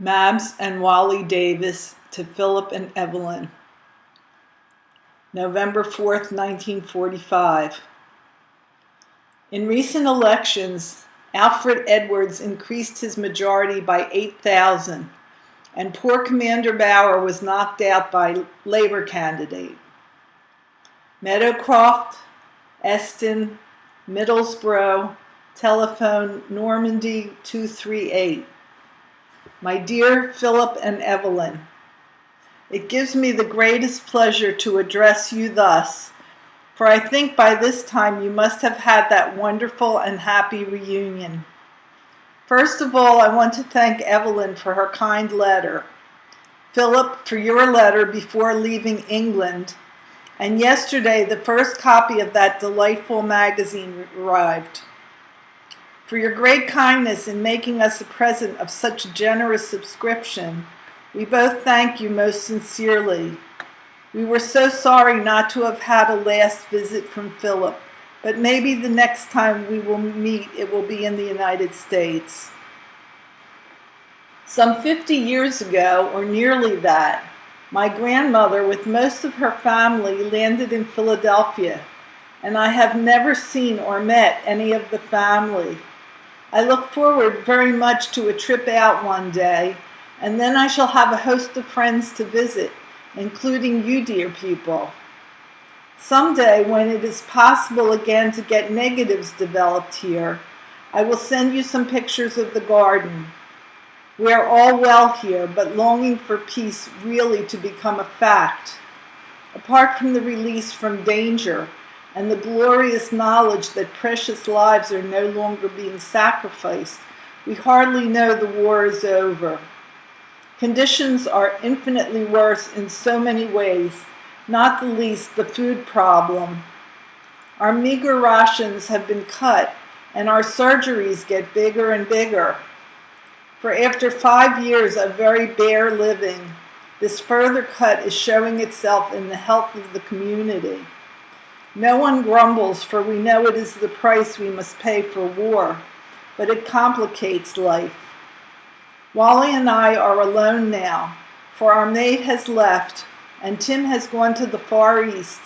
Mabs and Wally Davis to Philip and Evelyn. November 4th, 1945. In recent elections, Alfred Edwards increased his majority by 8,000, and poor Commander Bauer was knocked out by Labor candidate. Meadowcroft, Eston, Middlesbrough, telephone Normandy 238. My dear Philip and Evelyn, it gives me the greatest pleasure to address you thus, for I think by this time you must have had that wonderful and happy reunion. First of all, I want to thank Evelyn for her kind letter, Philip for your letter before leaving England, and yesterday the first copy of that delightful magazine arrived. For your great kindness in making us a present of such a generous subscription, we both thank you most sincerely. We were so sorry not to have had a last visit from Philip, but maybe the next time we will meet it will be in the United States. Some 50 years ago, or nearly that, my grandmother with most of her family landed in Philadelphia, and I have never seen or met any of the family. I look forward very much to a trip out one day, and then I shall have a host of friends to visit, including you dear people. Someday, when it is possible again to get negatives developed here, I will send you some pictures of the garden. We are all well here, but longing for peace really to become a fact. Apart from the release from danger, and the glorious knowledge that precious lives are no longer being sacrificed, we hardly know the war is over. Conditions are infinitely worse in so many ways, not the least the food problem. Our meager rations have been cut, and our surgeries get bigger and bigger. For after 5 years of very bare living, this further cut is showing itself in the health of the community. No one grumbles, for we know it is the price we must pay for war, but it complicates life. Wally and I are alone now, for our maid has left, and Tim has gone to the Far East,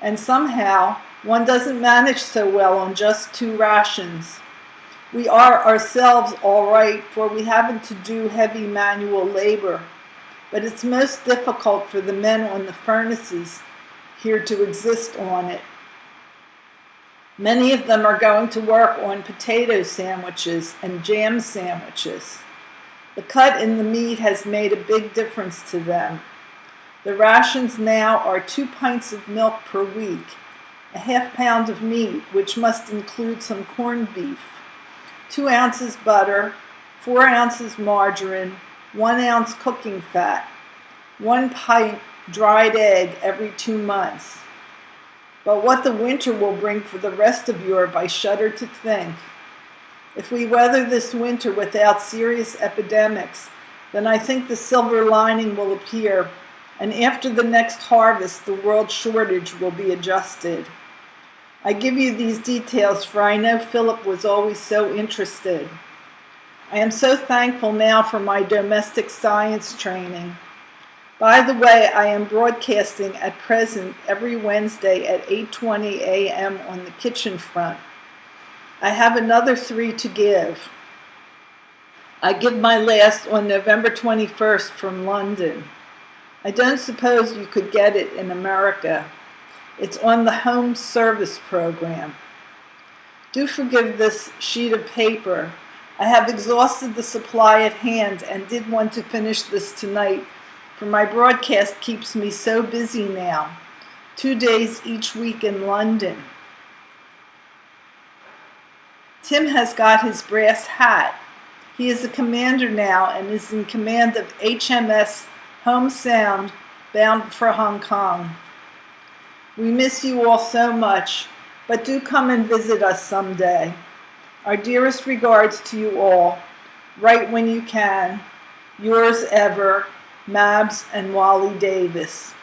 and somehow one doesn't manage so well on just 2 rations. We are ourselves all right, for we haven't to do heavy manual labor, but it's most difficult for the men on the furnaces here to exist on it. Many of them are going to work on potato sandwiches and jam sandwiches. The cut in the meat has made a big difference to them. The rations now are 2 pints of milk per week, a ½ pound of meat, which must include some corned beef, 2 ounces butter, 4 ounces margarine, 1 ounce cooking fat, 1 pint dried egg every 2 months. But what the winter will bring for the rest of Europe, I shudder to think. If we weather this winter without serious epidemics, then I think the silver lining will appear, and after the next harvest, the world shortage will be adjusted. I give you these details, for I know Philip was always so interested. I am so thankful now for my domestic science training. By the way, I am broadcasting at present every Wednesday at 8:20 a.m. on the kitchen front. I have another 3 to give. I give my last on November 21st from London. I don't suppose you could get it in America. It's on the Home Service program. Do forgive this sheet of paper. I have exhausted the supply at hand and did want to finish this tonight, for my broadcast keeps me so busy now, 2 days each week in London. Tim has got his brass hat. He is a commander now and is in command of HMS Home Sound, bound for Hong Kong. We miss you all so much, but do come and visit us someday. Our dearest regards to you all. Write when you can. Yours ever, Mabs and Wally Davis.